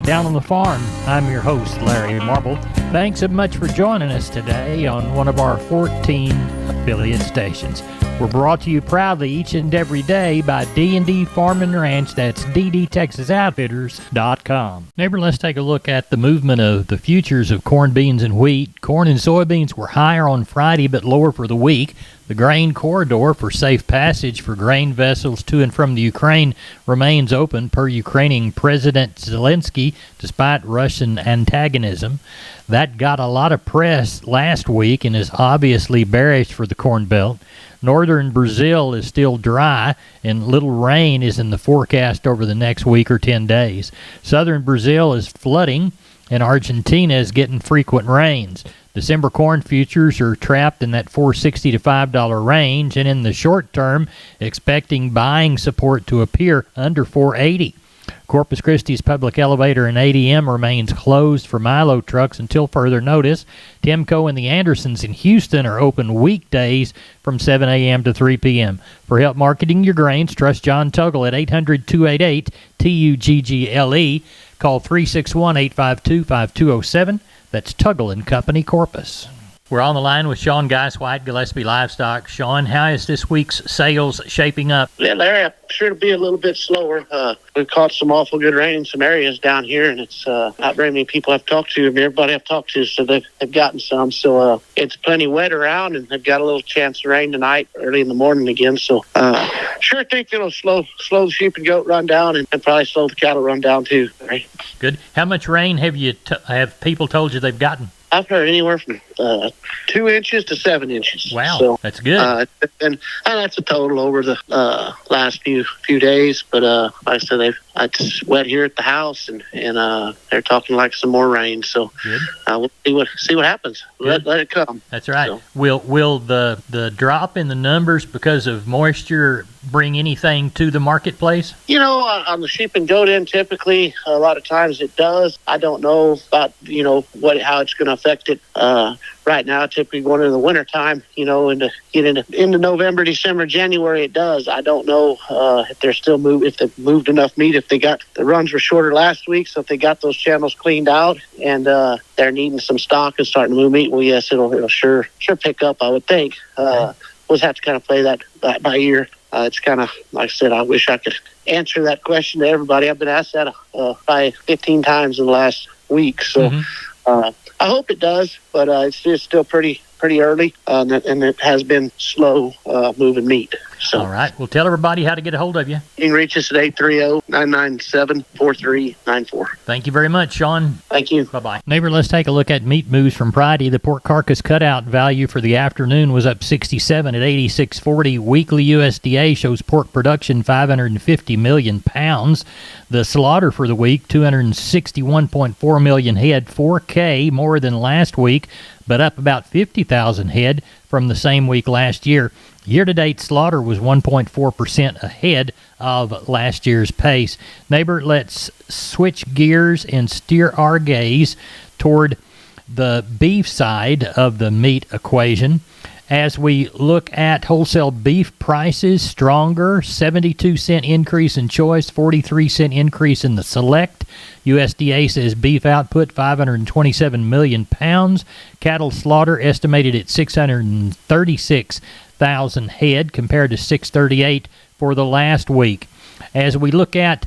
Down on the Farm. I'm your host, Larry Marble. Thanks so much for joining us today on one of our 14 affiliate stations. We're brought to you proudly each and every day by D&D Farm and Ranch. That's ddtexasoutfitters.com. Neighbor, let's take a look at the movement of the futures of corn, beans, and wheat. Corn and soybeans were higher on Friday but lower for the week. The grain corridor for safe passage for grain vessels to and from the Ukraine remains open per Ukrainian President Zelensky, despite Russian antagonism. That got a lot of press last week and is obviously bearish for the Corn Belt. Northern Brazil is still dry, and little rain is in the forecast over the next week or 10 days. Southern Brazil is flooding, and Argentina is getting frequent rains. December corn futures are trapped in that $4.60 to $5 range, and in the short term, expecting buying support to appear under $4.80. Corpus Christi's public elevator and ADM remains closed for Milo trucks until further notice. Timco and the Andersons in Houston are open weekdays from 7 a.m. to 3 p.m. For help marketing your grains, trust John Tuggle at 800-288-TUGGLE. Call 361-852-5207. That's Tuggle and Company, Corpus. We're on the line with Sean Geiswhite, Gillespie Livestock. Sean, how is this week's sales shaping up? Yeah, Larry, I'm sure it'll be a little bit slower. We've caught some awful good rain in some areas down here, and it's not very many people I've talked to. Everybody I've talked to, so they've gotten some. So it's plenty wet around, and they've got a little chance of rain tonight, early in the morning again. So sure think it'll slow the sheep and goat run down, and probably slow the cattle run down too. Right? Good. How much rain have people told you they've gotten? I've heard anywhere from 2 inches to 7 inches. Wow, so, that's good. And that's a total over the last few days. But like I said, it's wet here at the house, and they're talking like some more rain. So we'll see what happens. Let it come. That's right. So. Will the drop in the numbers because of moisture bring anything to the marketplace? You know, on the sheep and goat end, typically a lot of times it does. I don't know about how it's going to affect it right now. Typically going into the winter time, into November, December, January, it does. I don't know if they're still if they've moved enough meat. If they got the runs were shorter last week, so if they got those channels cleaned out and they're needing some stock and starting to move meat, well, yes, it'll sure pick up, I would think. We'll just have to kind of play that by ear. It's kind of, like I said, I wish I could answer that question to everybody. I've been asked that probably 15 times in the last week. So I hope it does, but it's just still pretty early, and it has been slow moving meat. So. All right. Well, tell everybody how to get a hold of you. You can reach us at 830-997-4394. Thank you very much, Sean. Thank you. Bye-bye. Neighbor, let's take a look at meat moves from Friday. The pork carcass cutout value for the afternoon was up 67 at 86.40. Weekly USDA shows pork production 550 million pounds. The slaughter for the week, 261.4 million head, 4K more than last week, but up about 50,000 head from the same week last year. Year-to-date slaughter was 1.4% ahead of last year's pace. Neighbor, let's switch gears and steer our gaze toward the beef side of the meat equation. As we look at wholesale beef prices, stronger, 72-cent increase in choice, 43-cent increase in the select. USDA says beef output 527 million pounds. Cattle slaughter estimated at 636,000 head compared to 638 for the last week. As we look at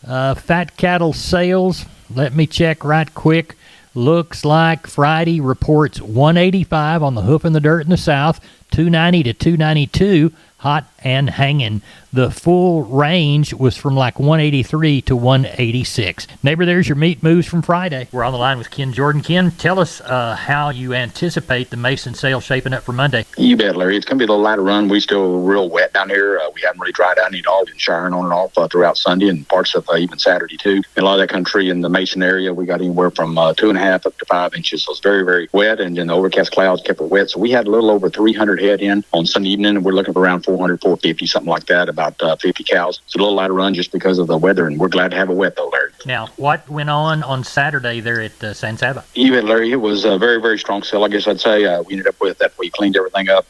fat cattle sales, let me check right quick. Looks like Friday reports 185 on the hoof and the dirt in the south, 290 to 292, hot and hanging. The full range was from like 183 to 186. Neighbor, there's your meat moves from Friday. We're on the line with Ken Jordan. Ken, tell us how you anticipate the Mason sale shaping up for Monday. You bet, Larry. It's going to be a little lighter run. We still real wet down here. We haven't really dried out any at all. Been showering on and off throughout Sunday and parts of even Saturday too. In a lot of that country in the Mason area, we got anywhere from 2.5 up to 5 inches. So it's very, very wet, and then the overcast clouds kept it wet. So we had a little over 300 head in on Sunday evening, and we're looking for around 400, 450, something like that, about 50 cows. It's a little lighter run just because of the weather, and we're glad to have it wet, though, Larry. Now, what went on Saturday there at San Saba? You bet, Larry. It was a very, very strong sale, I guess I'd say. We ended up with, that we cleaned everything up,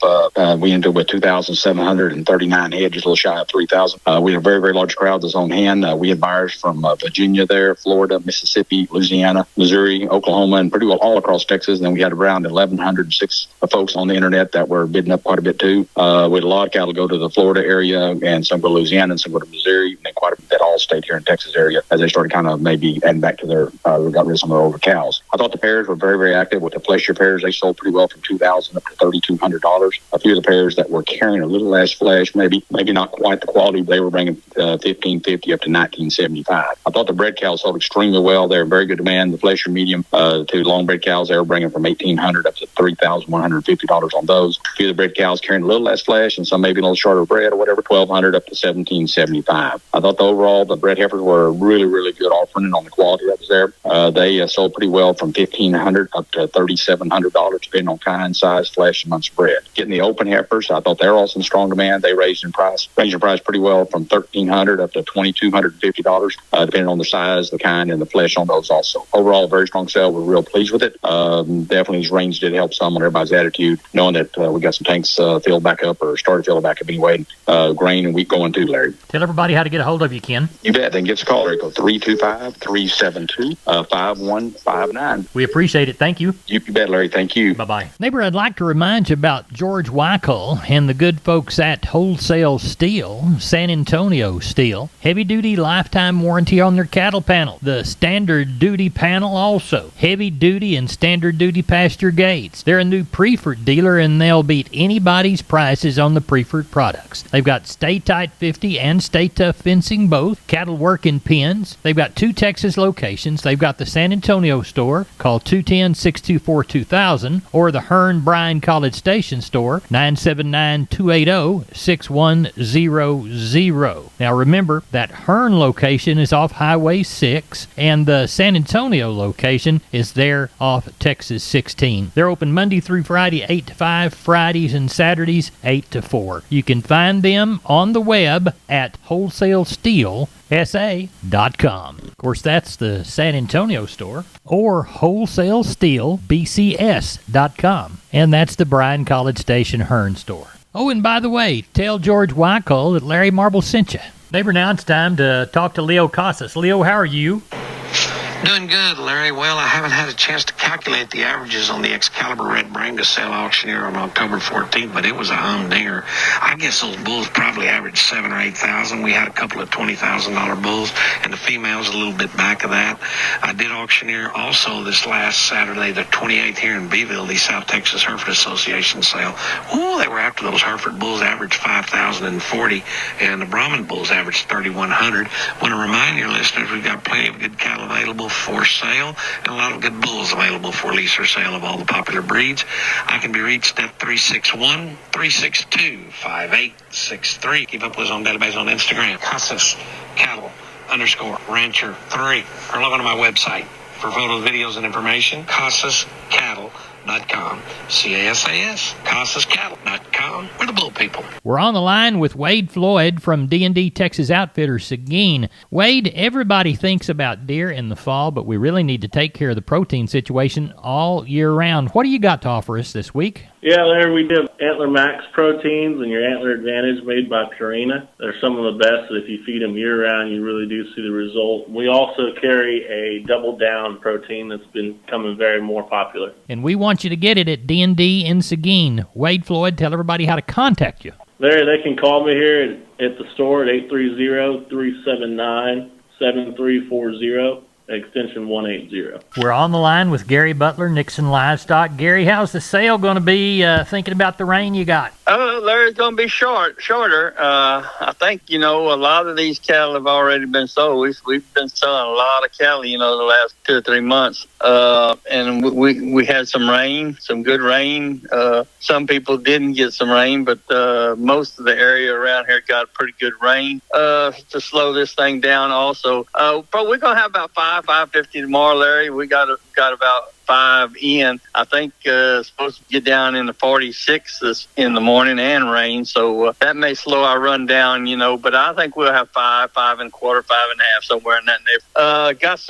we ended up with 2,739 head, just a little shy of 3,000. We had a very, very large crowd that's on hand. We had buyers from Virginia there, Florida, Mississippi, Louisiana, Missouri, Oklahoma, and pretty well all across Texas. And then we had around 1,106 folks on the internet that were bidding up quite a bit too. We had a lot of cattle go to the Florida area, and some go to Louisiana, and some go to Missouri, and then quite a bit that all stayed here in Texas area as they started kind of maybe adding back to their, got rid of some of their older cows. I thought the pairs were very, very active. With the fleshier pairs, they sold pretty well from $2,000 up to $3,200. A few of the pairs that were carrying a little less flesh, maybe not quite the quality, they were bringing $1,550 up to $1,975. I thought the bred cows sold extremely well. They were very good demand. The fleshier medium to long bred cows, they were bringing from $1,800 up to $3,150 on those. A few of the bred cows carrying a little less flesh, and some maybe a little shorter bred or whatever, $1,200 up to $1,775. I thought overall the bred heifers were a really, really good offering on the quality that was there. They sold pretty well from $1,500 up to $3,700, depending on kind, size, flesh, and months of bred. Getting the open heifers, I thought they were also in strong demand. They ranged in price pretty well from $1,300 up to $2,250, depending on the size, the kind, and the flesh on those also. Overall, a very strong sale. We're real pleased with it. Definitely these range did help some on everybody's attitude, knowing that we got some tanks filled back up, or started filling back up anyway. Grain and wheat going too, Larry. Tell everybody how to get a hold of you, Ken. You bet. They can give us a call. Go 325-372-5159. We appreciate it. Thank you. You bet, Larry. Thank you. Bye-bye. Neighbor, I'd like to remind you about George Weichel and the good folks at Wholesale Steel, San Antonio Steel. Heavy-duty lifetime warranty on their cattle panel. The standard duty panel also. Heavy-duty and standard duty pasture gates. They're a new Preferred dealer, and they'll beat anybody's prices on the Preferred products. They've got Stay Tight 50 and Stay Tough fencing both. Cattle work in pens. They've got 2 Texas locations. They've got the San Antonio store. Call 210-624-2000, or the Hearn Bryan College Station store, 979-280-6100. Now remember, that Hearn location is off Highway 6, and the San Antonio location is there off Texas 16. They're open Monday through Friday, 8 to 5, Fridays and Saturdays, 8 to 4. You can find them on the web at wholesalesteelsa.com. Of course, that's the San Antonio store, or wholesalesteelbcs.com. And that's the Bryan College Station Hearn store. Oh, and by the way, tell George Weichel that Larry Marble sent you. Neighbor, now it's time to talk to Leo Casas. Leo, how are you? Doing good, Larry. Well, I haven't had a chance to calculate the averages on the Excalibur Red Brangus sale auction here on October 14th, but it was a humdinger. I guess those bulls probably averaged 7,000 or 8,000. We had a couple of $20,000 bulls, and the females a little bit back of that. I did auctioneer also this last Saturday, the 28th here in Beeville, the South Texas Hereford Association sale. Ooh, they were after those Hereford bulls, averaged 5,040, and the Brahman bulls averaged 3,100. Want to remind your listeners, we've got plenty of good cattle available for sale, and a lot of good bulls available for lease or sale of all the popular breeds. I can be reached at 361-362-5863. Keep up with us on database on Instagram, Casas Cattle _Rancher 3, or log on to my website for photos, videos, and information, CasasCattle.com. CASAS, CasasCattle.com. We're the bull people. We're on the line with Wade Floyd from D&D Texas Outfitters Seguin. Wade, everybody thinks about deer in the fall, but we really need to take care of the protein situation all year round. What do you got to offer us this week? Yeah, Larry, we do Antler Max proteins and your Antler Advantage made by Purina. They're some of the best that if you feed them year-round, you really do see the result. We also carry a Double Down protein that's been becoming very more popular. And we want you to get it at D&D in Seguin. Wade Floyd, tell everybody how to contact you. Larry, they can call me here at the store at 830-379-7340. Extension 180. We're on the line with Gary Butler, Nixon Livestock. Gary, how's the sale going to be, thinking about the rain you got? Larry, it's going to be shorter. I think, a lot of these cattle have already been sold. We've been selling a lot of cattle, the last 2 or 3 months. And we had some rain, some good rain. Some people didn't get some rain, but most of the area around here got pretty good rain to slow this thing down also. But we're going to have about 5 550 tomorrow, Larry. We got about 5 in. I think supposed to get down in the 46 in the morning and rain, so that may slow our run down, but I think we'll have 5 and a quarter, 5 and a half, somewhere in that neighborhood. Got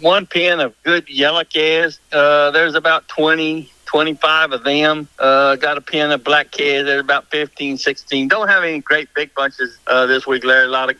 one pen of good yellow calves. There's about 25 of them. Got a pen of black calves. There's about 15, 16. Don't have any great big bunches this week, Larry. A lot of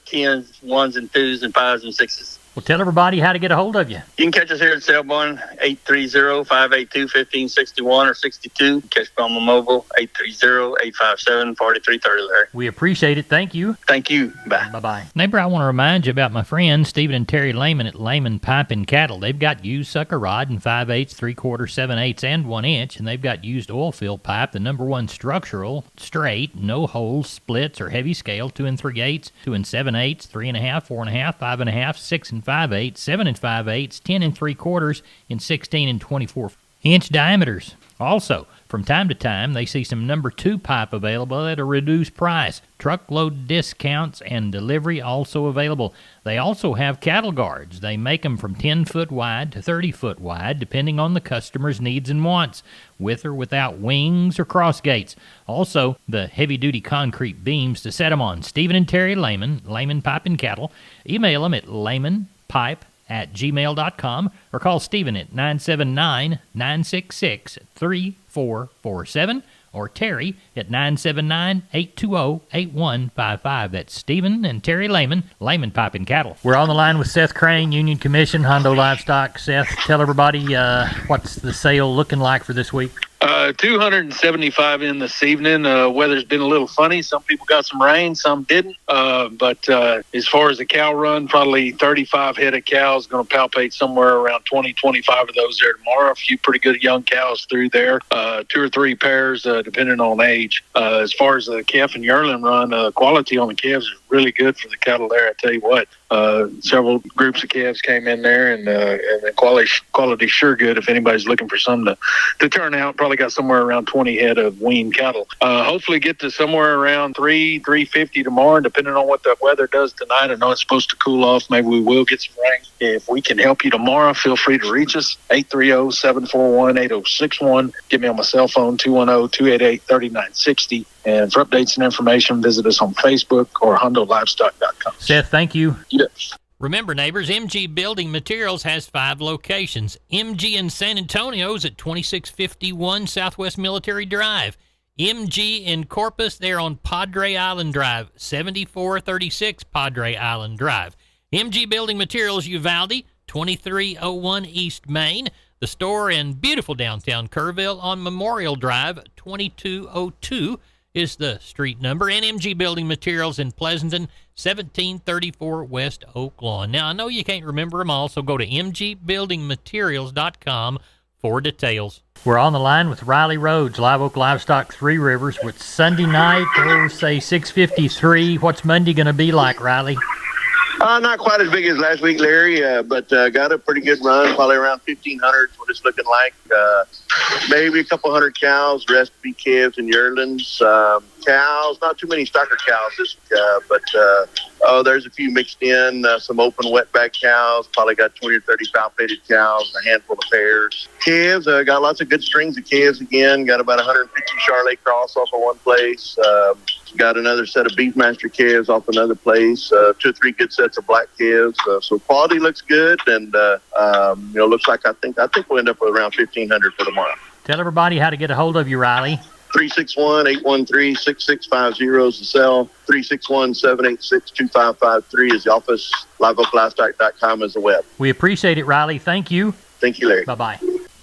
10s, 1s and 2s and 5s and 6s. Well, tell everybody how to get a hold of you. You can catch us here at Selborne, 830-582-1561 or 62. Catch me on my mobile, 830-857-4330, Larry. We appreciate it. Thank you. Thank you. Bye. Bye-bye. Neighbor, I want to remind you about my friends, Stephen and Terry Lehman at Lehman Pipe and Cattle. They've got used sucker rod in 5/8, 3/4, 7/8, and 1 inch, and they've got used oil fill pipe, the #1 structural, straight, no holes, splits, or heavy scale, 2 3/8, 2 7/8, 3 1/2, 4 1/2, 5 1/2, 6 5/8, 7 5/8, 10 3/4, and 16 and 24-inch diameters. Also, from time to time, they see some #2 pipe available at a reduced price. Truckload discounts and delivery also available. They also have cattle guards. They make them from 10-foot wide to 30-foot wide, depending on the customer's needs and wants, with or without wings or cross gates. Also, the heavy-duty concrete beams to set them on. Stephen and Terry Lehman, Lehman Pipe and Cattle. Email them at lehmanpipe@gmail.com or call Stephen at 979-966-3447 or Terry at 979-820-8155. That's Stephen and Terry Lehman, Lehman Pipe and Cattle. We're on the line with Seth Crane, Union Commission, Hondo Livestock. Seth, tell everybody what's the sale looking like for this week? 275 in this evening. Weather's been a little funny. Some people got some rain, some didn't. But as far as the cow run, probably 35 head of cows. Going to palpate somewhere around 20, 25 of those there tomorrow. A few pretty good young cows through there. 2 or 3 pairs, depending on age. As far as the calf and yearling run, quality on the calves is really good for the cattle there. I tell you what, several groups of calves came in there, and the quality sure good. If anybody's looking for something to turn out, probably got somewhere around 20 head of weaned cattle. Hopefully get to somewhere around 350 tomorrow, depending on what the weather does tonight. I know it's supposed to cool off. Maybe we will get some rain. If we can help you tomorrow, feel free to reach us, 830-741-8061. Get me on my cell phone, 210-288-3960. And for updates and information, visit us on Facebook or HondoLivestock.com. Seth, thank you. Yes. Remember, neighbors, MG Building Materials has 5 locations. MG in San Antonio's at 2651 Southwest Military Drive. MG in Corpus, they're on Padre Island Drive, 7436 Padre Island Drive. MG Building Materials Uvalde, 2301 East Main. The store in beautiful downtown Kerrville on Memorial Drive, 2202 is the street number. And MG Building Materials in Pleasanton, 1734 West Oak Lawn. Now, I know you can't remember them all, so go to mgbuildingmaterials.com for details. We're on the line with Riley Rhodes, Live Oak Livestock, Three Rivers, with Sunday night, say 6:53. What's Monday going to be like, Riley? Not quite as big as last week, Larry, but got a pretty good run, probably around 1,500 is what it's looking like. Maybe a couple hundred cows, rest be calves and yearlings. Cows, not too many stocker cows this week, but there's a few mixed in, some open wetback cows, probably got 20 or 30 palpated cows, a handful of pairs. Calves, got lots of good strings of calves again, got about 150 Charolais cross off of one place. Got another set of Beefmaster calves off another place, 2 or 3 good sets of black calves. So quality looks good, and looks like I think we'll end up with around 1,500 for tomorrow. Tell everybody how to get a hold of you, Riley. 361-813-6650 is the cell. 361-786-2553 is the office. LiveOakLivestock.com is the web. We appreciate it, Riley. Thank you. Thank you, Larry. Bye-bye.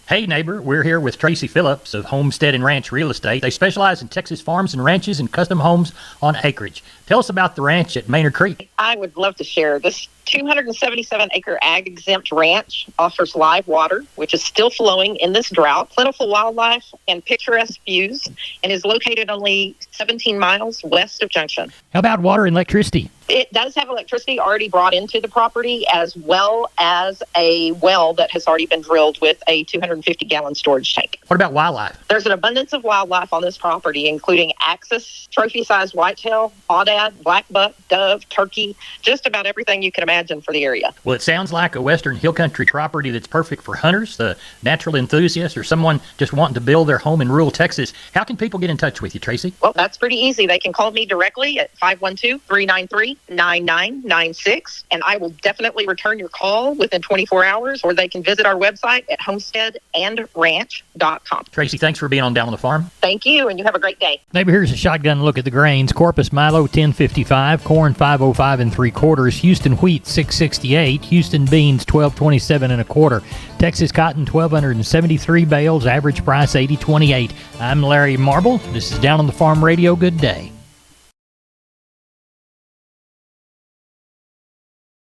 Hey, neighbor, we're here with Tracy Phillips of Homestead and Ranch Real Estate. They specialize in Texas farms and ranches and custom homes on acreage. Tell us about the ranch at Maynard Creek. I would love to share. This 277-acre ag-exempt ranch offers live water, which is still flowing in this drought, plentiful wildlife, and picturesque views, and is located only 17 miles west of Junction. How about water and electricity? It does have electricity already brought into the property, as well as a well that has already been drilled with a 250-gallon storage tank. What about wildlife? There's an abundance of wildlife on this property, including axis, trophy-sized whitetail, aoudad, black buck, dove, turkey, just about everything you can imagine for the area. Well, it sounds like a western hill country property that's perfect for hunters, the natural enthusiast, or someone just wanting to build their home in rural Texas. How can people get in touch with you, Tracy? Well, that's pretty easy. They can call me directly at 512-393-9996, and I will definitely return your call within 24 hours, or they can visit our website at homesteadandranch.com. Tracy, thanks for being on Down on the Farm. Thank you, and you have a great day. Maybe here's a shotgun look at the grains. Corpus Milo 1055, corn 505 3/4, Houston wheat 668, Houston beans 1227 1/4, Texas cotton 1273 bales, average price 80.28. I'm Larry Marble. This is Down on the Farm Radio. Good day.